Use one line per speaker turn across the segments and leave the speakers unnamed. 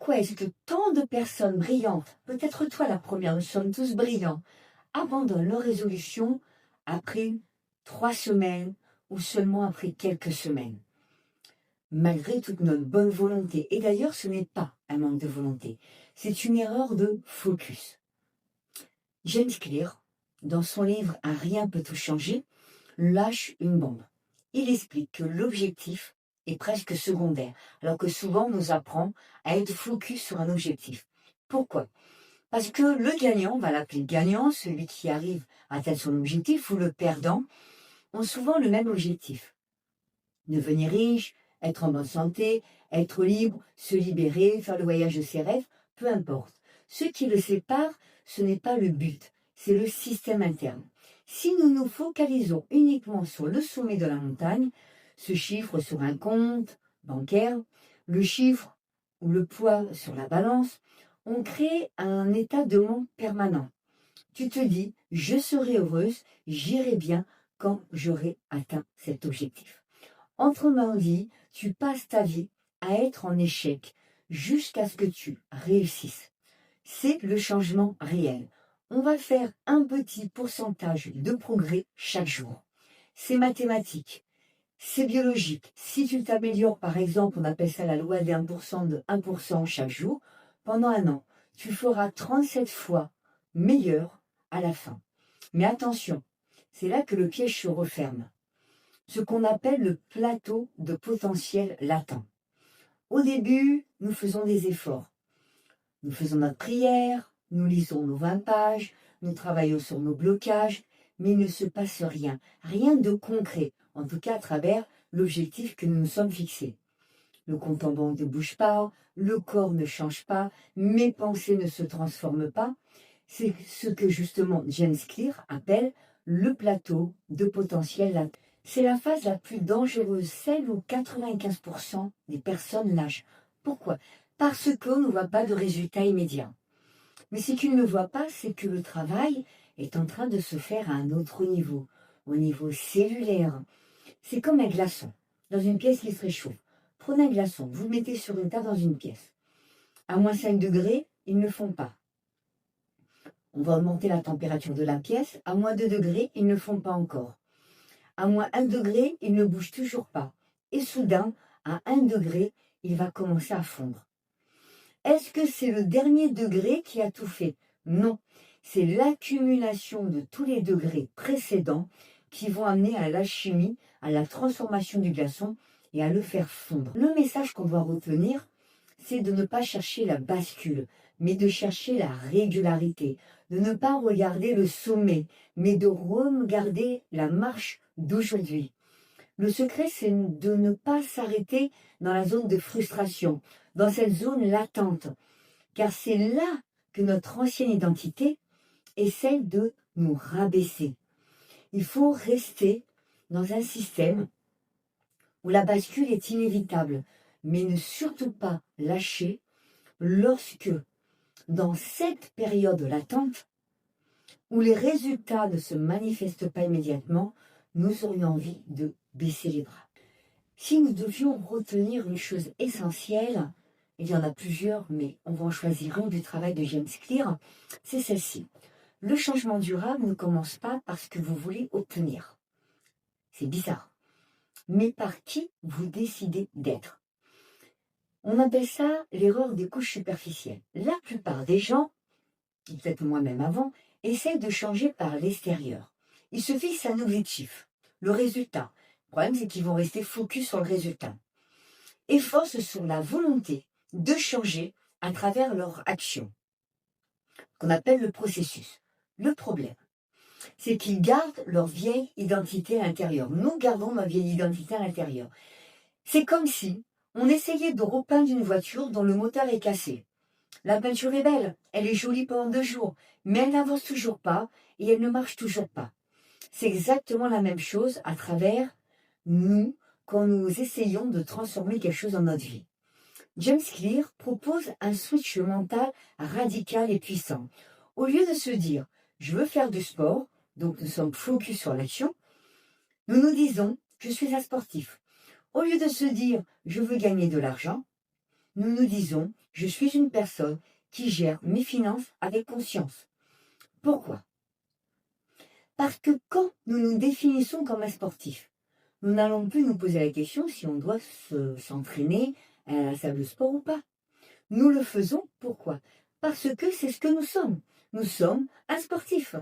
Pourquoi est-ce que tant de personnes brillantes, peut-être toi la première, nous sommes tous brillants, abandonnent leur résolution après 3 semaines ou seulement après quelques semaines, malgré toute notre bonne volonté? Et d'ailleurs, ce n'est pas un manque de volonté, c'est une erreur de focus. James Clear, dans son livre « Un rien peut tout changer », lâche une bombe. Il explique que l'objectif est presque secondaire, alors que souvent on nous apprend à être focus sur un objectif. Pourquoi? Parce que le gagnant, on va l'appeler gagnant, celui qui arrive à atteindre son objectif, ou le perdant, ont souvent le même objectif. Devenir riche, être en bonne santé, être libre, se libérer, faire le voyage de ses rêves, peu importe. Ce qui le sépare, ce n'est pas le but, c'est le système interne. Si nous nous focalisons uniquement sur le sommet de la montagne, ce chiffre sur un compte bancaire, le chiffre ou le poids sur la balance, on crée un état de manque permanent. Tu te dis, je serai heureuse, j'irai bien quand j'aurai atteint cet objectif. Autrement dit, tu passes ta vie à être en échec jusqu'à ce que tu réussisses. C'est le changement réel. On va faire un petit pourcentage de progrès chaque jour. C'est mathématique, c'est biologique. Si tu t'améliores, par exemple, on appelle ça la loi des 1% de 1% chaque jour, pendant un an, tu feras 37 fois meilleur à la fin. Mais attention, c'est là que le piège se referme. Ce qu'on appelle le plateau de potentiel latent. Au début, nous faisons des efforts. Nous faisons notre prière, nous lisons nos 20 pages, nous travaillons sur nos blocages, mais il ne se passe rien, rien de concret, en tout cas à travers l'objectif que nous nous sommes fixés. Le compte en banque ne bouge pas, le corps ne change pas, mes pensées ne se transforment pas. C'est ce que justement James Clear appelle le plateau de potentiel latent. C'est la phase la plus dangereuse, celle où 95% des personnes lâchent. Pourquoi? Parce qu'on ne voit pas de résultats immédiats. Mais ce qu'ils ne voient pas, c'est que le travail est en train de se faire à un autre niveau, au niveau cellulaire. C'est comme un glaçon, dans une pièce qui se réchauffe. Prenez un glaçon, vous le mettez sur une table dans une pièce. À moins 5 degrés, ils ne font pas. On va augmenter la température de la pièce. À moins 2 degrés, ils ne font pas encore. À moins 1 degré, il ne bouge toujours pas. Et soudain, à 1 degré, il va commencer à fondre. Est-ce que c'est le dernier degré qui a tout fait? Non, c'est l'accumulation de tous les degrés précédents qui vont amener à l'alchimie, à la transformation du glaçon et à le faire fondre. Le message qu'on doit retenir, c'est de ne pas chercher la bascule, mais de chercher la régularité, de ne pas regarder le sommet, mais de regarder la marche d'aujourd'hui. Le secret, c'est de ne pas s'arrêter dans la zone de frustration, dans cette zone latente, car c'est là que notre ancienne identité essaie de nous rabaisser. Il faut rester dans un système où la bascule est inévitable, mais ne surtout pas lâcher lorsque, dans cette période latente, où les résultats ne se manifestent pas immédiatement, nous aurions envie de baisser les bras. Si nous devions retenir une chose essentielle, il y en a plusieurs, mais on va en choisir une du travail de James Clear, c'est celle-ci. Le changement durable ne commence pas parce que vous voulez obtenir. C'est bizarre. Mais par qui vous décidez d'être. On appelle ça l'erreur des couches superficielles. La plupart des gens, peut-être moi-même avant, essaient de changer par l'extérieur. Ils se fixent un objectif, le résultat. Le problème, c'est qu'ils vont rester focus sur le résultat. Et force sur la volonté de changer à travers leur action, qu'on appelle le processus. Le problème, c'est qu'ils gardent leur vieille identité à l'intérieur. Nous gardons notre vieille identité à l'intérieur. C'est comme si on essayait de repeindre une voiture dont le moteur est cassé. La peinture est belle, elle est jolie pendant 2 jours, mais elle n'avance toujours pas et elle ne marche toujours pas. C'est exactement la même chose à travers nous quand nous essayons de transformer quelque chose dans notre vie. James Clear propose un switch mental radical et puissant. Au lieu de se dire « je veux faire du sport », donc nous sommes focus sur l'action, nous nous disons « je suis un sportif ». Au lieu de se dire « je veux gagner de l'argent », nous nous disons « Je suis une personne qui gère mes finances avec conscience ». Pourquoi? Parce que quand nous nous définissons comme un sportif, nous n'allons plus nous poser la question si on doit s'entraîner à la salle de sport ou pas. Nous le faisons, pourquoi? Parce que c'est ce que nous sommes. Nous sommes un sportif.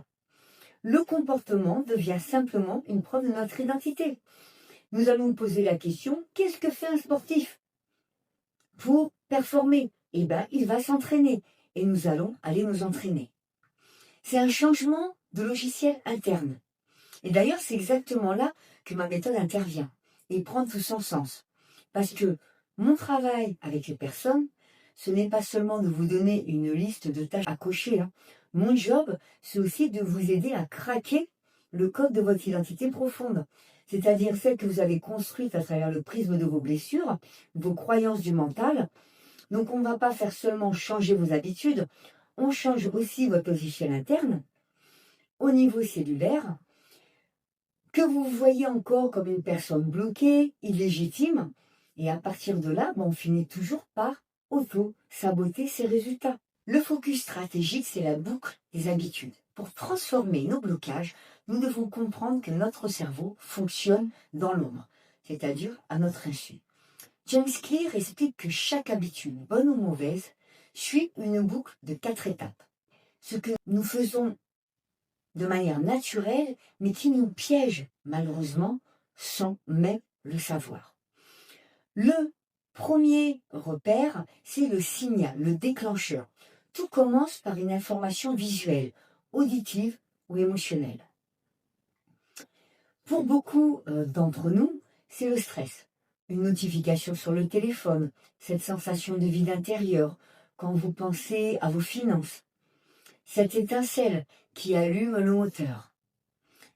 Le comportement devient simplement une preuve de notre identité. Nous allons nous poser la question, qu'est-ce que fait un sportif? Pour performer, eh bien, il va s'entraîner et nous allons aller nous entraîner. C'est un changement de logiciel interne. Et d'ailleurs, c'est exactement là que ma méthode intervient et prend tout son sens. Parce que mon travail avec les personnes, ce n'est pas seulement de vous donner une liste de tâches à cocher. Mon job, c'est aussi de vous aider à craquer le code de votre identité profonde, c'est-à-dire celle que vous avez construite à travers le prisme de vos blessures, vos croyances du mental. Donc on ne va pas faire seulement changer vos habitudes, on change aussi votre logiciel interne au niveau cellulaire, que vous voyez encore comme une personne bloquée, illégitime, et à partir de là, on finit toujours par auto-saboter ses résultats. Le focus stratégique, c'est la boucle des habitudes. Pour transformer nos blocages, nous devons comprendre que notre cerveau fonctionne dans l'ombre, c'est-à-dire à notre insu. James Clear explique que chaque habitude, bonne ou mauvaise, suit une boucle de 4 étapes. Ce que nous faisons de manière naturelle, mais qui nous piège, malheureusement, sans même le savoir. Le premier repère, c'est le signal, le déclencheur. Tout commence par une information visuelle, auditive ou émotionnelle. Pour beaucoup d'entre nous, c'est le stress. Une notification sur le téléphone, cette sensation de vide intérieur, quand vous pensez à vos finances. Cette étincelle qui allume le moteur.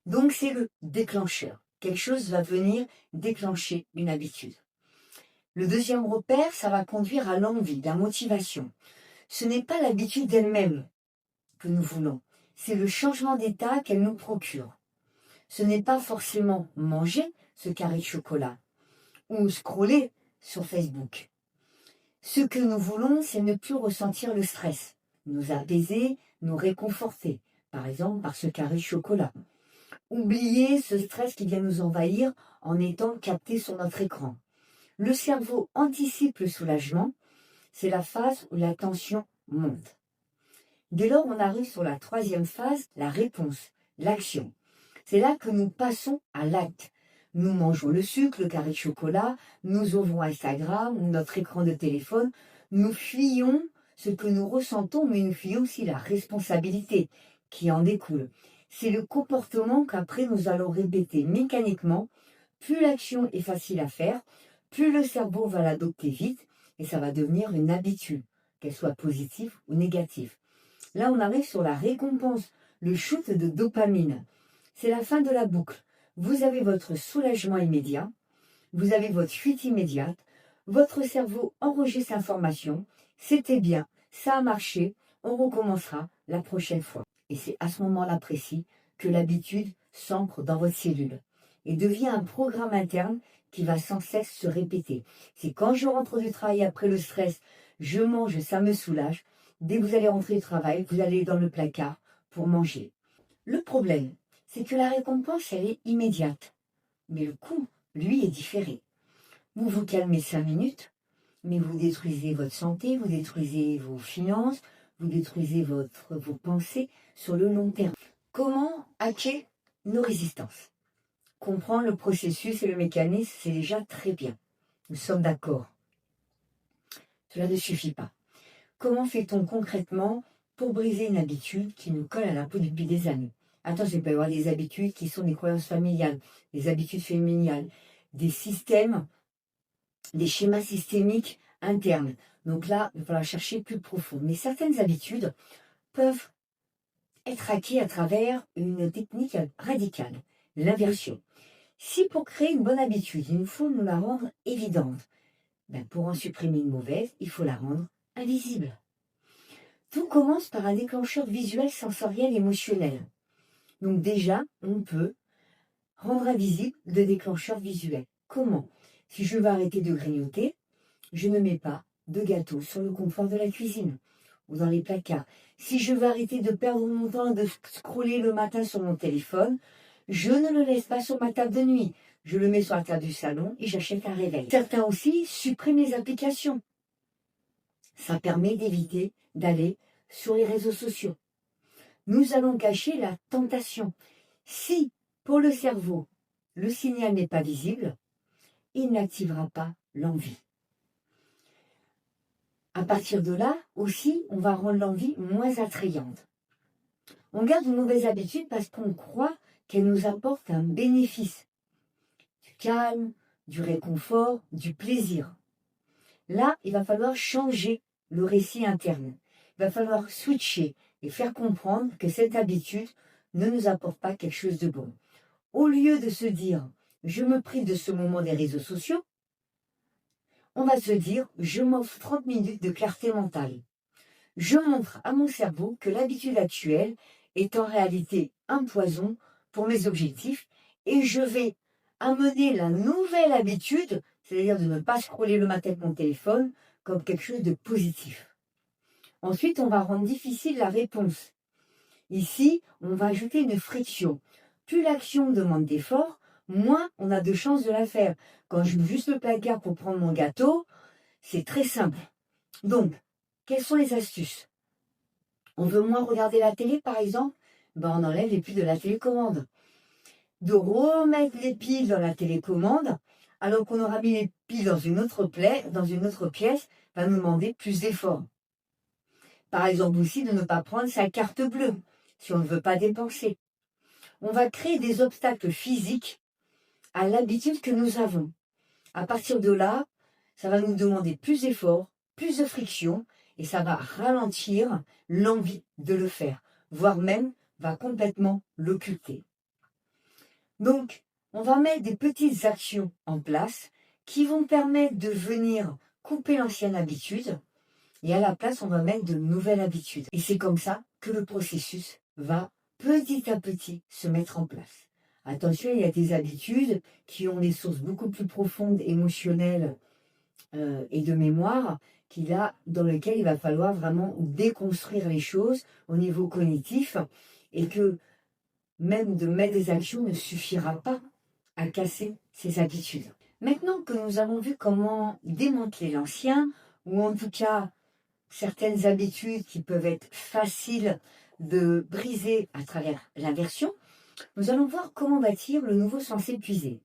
Donc c'est le déclencheur. Quelque chose va venir déclencher une habitude. Le deuxième repère, ça va conduire à l'envie, la motivation. Ce n'est pas l'habitude elle-même que nous voulons, c'est le changement d'état qu'elle nous procure. Ce n'est pas forcément manger ce carré de chocolat ou scroller sur Facebook. Ce que nous voulons, c'est ne plus ressentir le stress, nous apaiser, nous réconforter, par exemple par ce carré de chocolat. Oublier ce stress qui vient nous envahir en étant capté sur notre écran. Le cerveau anticipe le soulagement, c'est la phase où la tension monte. Dès lors, on arrive sur la troisième phase, la réponse, l'action. C'est là que nous passons à l'acte. Nous mangeons le sucre, le carré de chocolat, nous ouvrons Instagram ou notre écran de téléphone, nous fuyons ce que nous ressentons, mais nous fuyons aussi la responsabilité qui en découle. C'est le comportement qu'après nous allons répéter mécaniquement. Plus l'action est facile à faire, plus le cerveau va l'adopter vite et ça va devenir une habitude, qu'elle soit positive ou négative. Là, on arrive sur la récompense, le shoot de dopamine. C'est la fin de la boucle. Vous avez votre soulagement immédiat, vous avez votre fuite immédiate, votre cerveau enregistre l'information, c'était bien, ça a marché, on recommencera la prochaine fois. Et c'est à ce moment-là précis que l'habitude s'ancre dans votre cellule et devient un programme interne qui va sans cesse se répéter. C'est quand je rentre du travail après le stress, je mange, ça me soulage. Dès que vous allez rentrer du travail, vous allez dans le placard pour manger. Le problème, c'est que la récompense, elle est immédiate. Mais le coût, lui, est différé. Vous vous calmez 5 minutes, mais vous détruisez votre santé, vous détruisez vos finances, vous détruisez vos pensées sur le long terme. Comment hacker nos résistances? Comprendre le processus et le mécanisme, c'est déjà très bien. Nous sommes d'accord. Cela ne suffit pas. Comment fait-on concrètement pour briser une habitude qui nous colle à la peau depuis des années? Attention, il peut y avoir des habitudes qui sont des croyances familiales, des habitudes familiales, des systèmes, des schémas systémiques internes. Donc là, il va falloir chercher plus profond. Mais certaines habitudes peuvent être acquises à travers une technique radicale, l'inversion. Si pour créer une bonne habitude, il faut nous la rendre évidente, pour en supprimer une mauvaise, il faut la rendre invisible. Tout commence par un déclencheur visuel, sensoriel, émotionnel. Donc déjà, on peut rendre invisible le déclencheur visuel. Comment? Si je veux arrêter de grignoter, je ne mets pas de gâteaux sur le comptoir de la cuisine ou dans les placards. Si je veux arrêter de perdre mon temps de scroller le matin sur mon téléphone, je ne le laisse pas sur ma table de nuit. Je le mets sur la table du salon et j'achète un réveil. Certains aussi suppriment les applications. Ça permet d'éviter d'aller sur les réseaux sociaux. Nous allons cacher la tentation. Si, pour le cerveau, le signal n'est pas visible, il n'activera pas l'envie. À partir de là, aussi, on va rendre l'envie moins attrayante. On garde une mauvaise habitude parce qu'on croit qu'elle nous apporte un bénéfice. Du calme, du réconfort, du plaisir. Là, il va falloir changer le récit interne. Il va falloir switcher et faire comprendre que cette habitude ne nous apporte pas quelque chose de bon. Au lieu de se dire « je me prive de ce moment des réseaux sociaux », on va se dire « je m'offre 30 minutes de clarté mentale ». Je montre à mon cerveau que l'habitude actuelle est en réalité un poison pour mes objectifs et je vais amener la nouvelle habitude, c'est-à-dire de ne pas scroller le matin avec mon téléphone, comme quelque chose de positif. Ensuite, on va rendre difficile la réponse. Ici, on va ajouter une friction. Plus l'action demande d'effort, moins on a de chances de la faire. Quand je mets juste le placard pour prendre mon gâteau, c'est très simple. Donc, quelles sont les astuces? On veut moins regarder la télé, par exemple? On enlève les piles de la télécommande. De remettre les piles dans la télécommande, alors qu'on aura mis les piles dans une autre pièce, va nous demander plus d'efforts. Par exemple aussi, de ne pas prendre sa carte bleue, si on ne veut pas dépenser. On va créer des obstacles physiques à l'habitude que nous avons. À partir de là, ça va nous demander plus d'efforts, plus de friction, et ça va ralentir l'envie de le faire, voire même va complètement l'occulter. Donc, on va mettre des petites actions en place qui vont permettre de venir couper l'ancienne habitude, et à la place, on va mettre de nouvelles habitudes. Et c'est comme ça que le processus va petit à petit se mettre en place. Attention, il y a des habitudes qui ont des sources beaucoup plus profondes, émotionnelles et de mémoire, dans lesquelles il va falloir vraiment déconstruire les choses au niveau cognitif et que même de mettre des actions ne suffira pas à casser ces habitudes. Maintenant que nous avons vu comment démanteler l'ancien, ou en tout cas certaines habitudes qui peuvent être faciles de briser à travers l'inversion, nous allons voir comment bâtir le nouveau sans s'épuiser.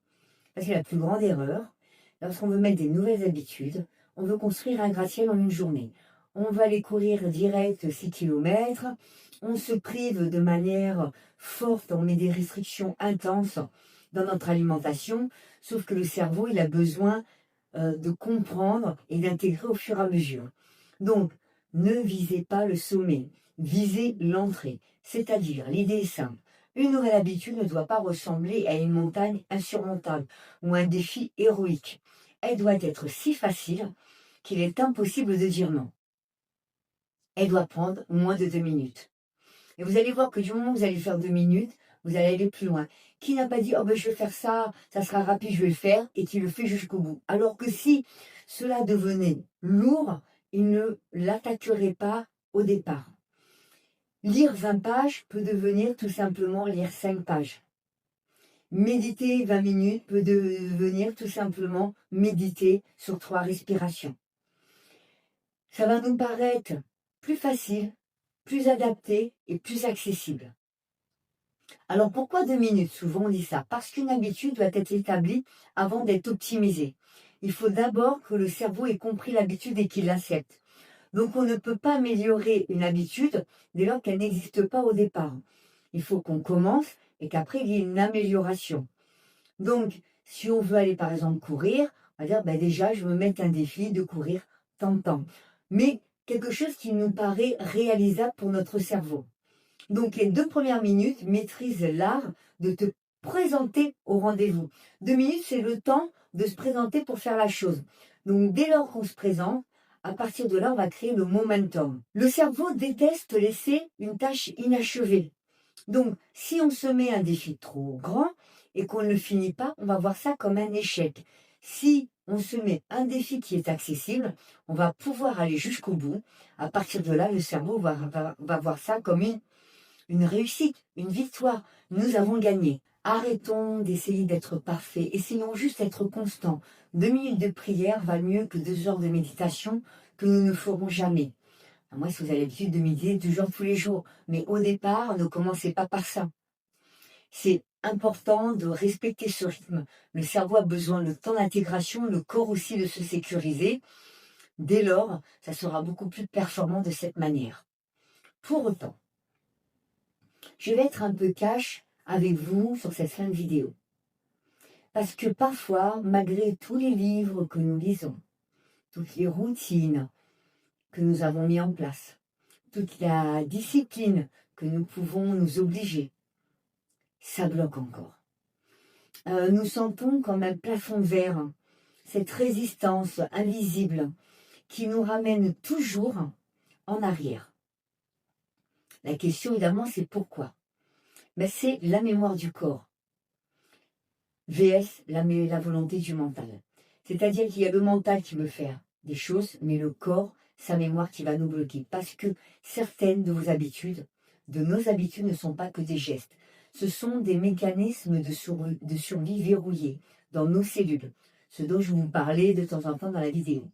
Parce que la plus grande erreur, lorsqu'on veut mettre des nouvelles habitudes, on veut construire un gratte-ciel en une journée. On va aller courir direct 6 km, on se prive de manière forte, on met des restrictions intenses dans notre alimentation, sauf que le cerveau, il a besoin de comprendre et d'intégrer au fur et à mesure. Donc, ne visez pas le sommet, visez l'entrée. C'est-à-dire, l'idée est simple. Une nouvelle habitude ne doit pas ressembler à une montagne insurmontable ou un défi héroïque. Elle doit être si facile qu'il est impossible de dire non. Elle doit prendre moins de 2 minutes. Et vous allez voir que du moment où vous allez faire 2 minutes, vous allez aller plus loin. Qui n'a pas dit « Oh je vais faire ça, ça sera rapide, je vais le faire » et qui le fait jusqu'au bout. Alors que si cela devenait lourd, il ne l'attaquerait pas au départ. Lire 20 pages peut devenir tout simplement lire 5 pages. Méditer 20 minutes peut devenir tout simplement méditer sur 3 respirations. Ça va nous paraître plus facile, plus adapté et plus accessible. Alors pourquoi 2 minutes? Souvent on dit ça. Parce qu'une habitude doit être établie avant d'être optimisée. Il faut d'abord que le cerveau ait compris l'habitude et qu'il l'accepte. Donc on ne peut pas améliorer une habitude dès lors qu'elle n'existe pas au départ. Il faut qu'on commence et qu'après il y ait une amélioration. Donc si on veut aller par exemple courir, on va dire déjà je me mets un défi de courir tant de temps. Mais quelque chose qui nous paraît réalisable pour notre cerveau. Donc les 2 premières minutes, maîtrise l'art de te présenter au rendez-vous. 2 minutes, c'est le temps de se présenter pour faire la chose. Donc dès lors qu'on se présente, à partir de là, on va créer le momentum. Le cerveau déteste laisser une tâche inachevée. Donc si on se met un défi trop grand et qu'on ne le finit pas, on va voir ça comme un échec. Si on se met un défi qui est accessible, on va pouvoir aller jusqu'au bout. À partir de là, le cerveau va voir ça comme une réussite, une victoire. Nous avons gagné. Arrêtons d'essayer d'être parfait. Essayons juste d'être constants. 2 minutes de prière valent mieux que 2 heures de méditation que nous ne ferons jamais. À moins si vous avez l'habitude de méditer 2 heures tous les jours. Mais au départ, ne commencez pas par ça. C'est important de respecter ce rythme. Le cerveau a besoin de temps d'intégration, le corps aussi de se sécuriser. Dès lors, ça sera beaucoup plus performant de cette manière. Pour autant, je vais être un peu cash avec vous sur cette fin de vidéo. Parce que parfois, malgré tous les livres que nous lisons, toutes les routines que nous avons mis en place, toute la discipline que nous pouvons nous obliger, ça bloque encore. Nous sentons comme un plafond de verre, cette résistance invisible qui nous ramène toujours en arrière. La question évidemment c'est pourquoi. Mais c'est la mémoire du corps, vs la volonté du mental. C'est-à-dire qu'il y a le mental qui veut faire des choses, mais le corps, sa mémoire qui va nous bloquer. Parce que certaines de vos habitudes, de nos habitudes ne sont pas que des gestes. Ce sont des mécanismes de survie verrouillés dans nos cellules. Ce dont je vous parlais de temps en temps dans la vidéo.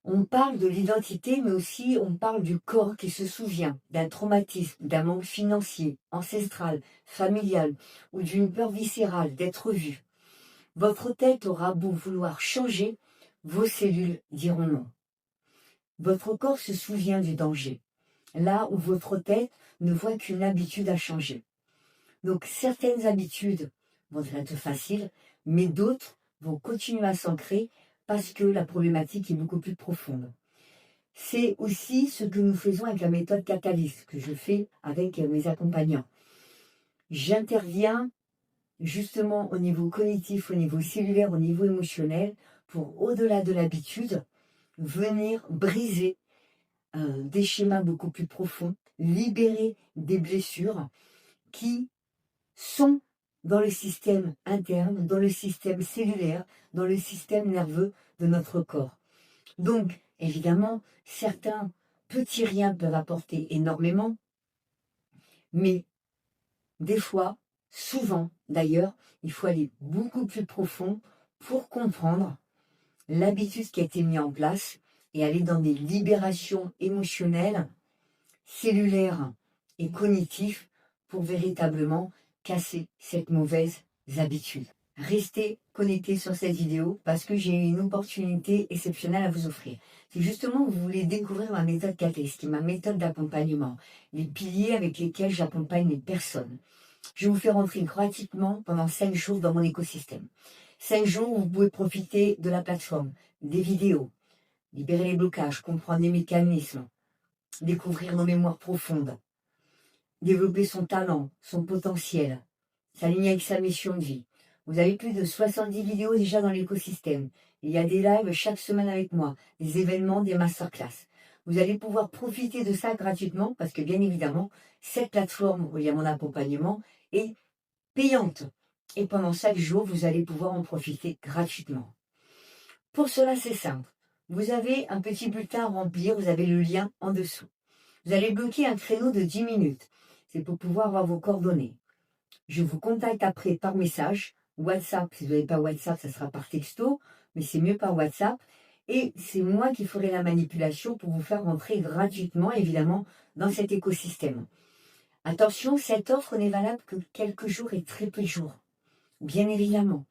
On parle de l'identité, mais aussi on parle du corps qui se souvient d'un traumatisme, d'un manque financier, ancestral, familial ou d'une peur viscérale d'être vu. Votre tête aura beau vouloir changer, vos cellules diront non. Votre corps se souvient du danger, là où votre tête ne voit qu'une habitude à changer. Donc certaines habitudes vont être faciles, mais d'autres vont continuer à s'ancrer parce que la problématique est beaucoup plus profonde. C'est aussi ce que nous faisons avec la méthode Catalyst, que je fais avec mes accompagnants. J'interviens justement au niveau cognitif, au niveau cellulaire, au niveau émotionnel, pour au-delà de l'habitude, venir briser des schémas beaucoup plus profonds, libérer des blessures qui sont dans le système interne, dans le système cellulaire, dans le système nerveux de notre corps. Donc, évidemment, certains petits riens peuvent apporter énormément, mais des fois, souvent d'ailleurs, il faut aller beaucoup plus profond pour comprendre l'habitude qui a été mise en place et aller dans des libérations émotionnelles, cellulaires et cognitives pour véritablement casser cette mauvaise habitude. Restez connectés sur cette vidéo parce que j'ai une opportunité exceptionnelle à vous offrir. Si justement vous voulez découvrir ma méthode Catalyst, qui est ma méthode d'accompagnement, les piliers avec lesquels j'accompagne les personnes, je vous fais rentrer gratuitement pendant 5 jours dans mon écosystème. 5 jours où vous pouvez profiter de la plateforme, des vidéos, libérer les blocages, comprendre les mécanismes, découvrir nos mémoires profondes, développer son talent, son potentiel, s'aligner avec sa mission de vie. Vous avez plus de 70 vidéos déjà dans l'écosystème. Il y a des lives chaque semaine avec moi, des événements, des masterclass. Vous allez pouvoir profiter de ça gratuitement parce que bien évidemment, cette plateforme où il y a mon accompagnement est payante. Et pendant 5 jours, vous allez pouvoir en profiter gratuitement. Pour cela, c'est simple. Vous avez un petit bulletin à remplir, vous avez le lien en dessous. Vous allez bloquer un créneau de 10 minutes. C'est pour pouvoir avoir vos coordonnées. Je vous contacte après par message, WhatsApp. Si vous n'avez pas WhatsApp, ça sera par texto, mais c'est mieux par WhatsApp. Et c'est moi qui ferai la manipulation pour vous faire rentrer gratuitement, évidemment, dans cet écosystème. Attention, cette offre n'est valable que quelques jours et très peu de jours. Bien évidemment,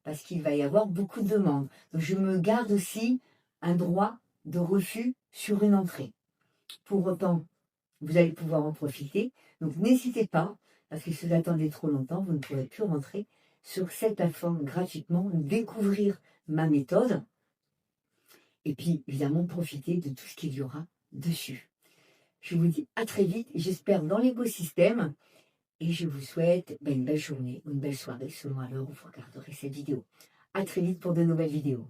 parce qu'il va y avoir beaucoup de demandes. Donc je me garde aussi un droit de refus sur une entrée. Pour autant, vous allez pouvoir en profiter. Donc n'hésitez pas, parce que si vous attendez trop longtemps, vous ne pourrez plus rentrer sur cette plateforme gratuitement, découvrir ma méthode, et puis évidemment profiter de tout ce qu'il y aura dessus. Je vous dis à très vite, j'espère dans l'écosystème, et je vous souhaite une belle journée ou une belle soirée selon à l'heure où vous regarderez cette vidéo. À très vite pour de nouvelles vidéos.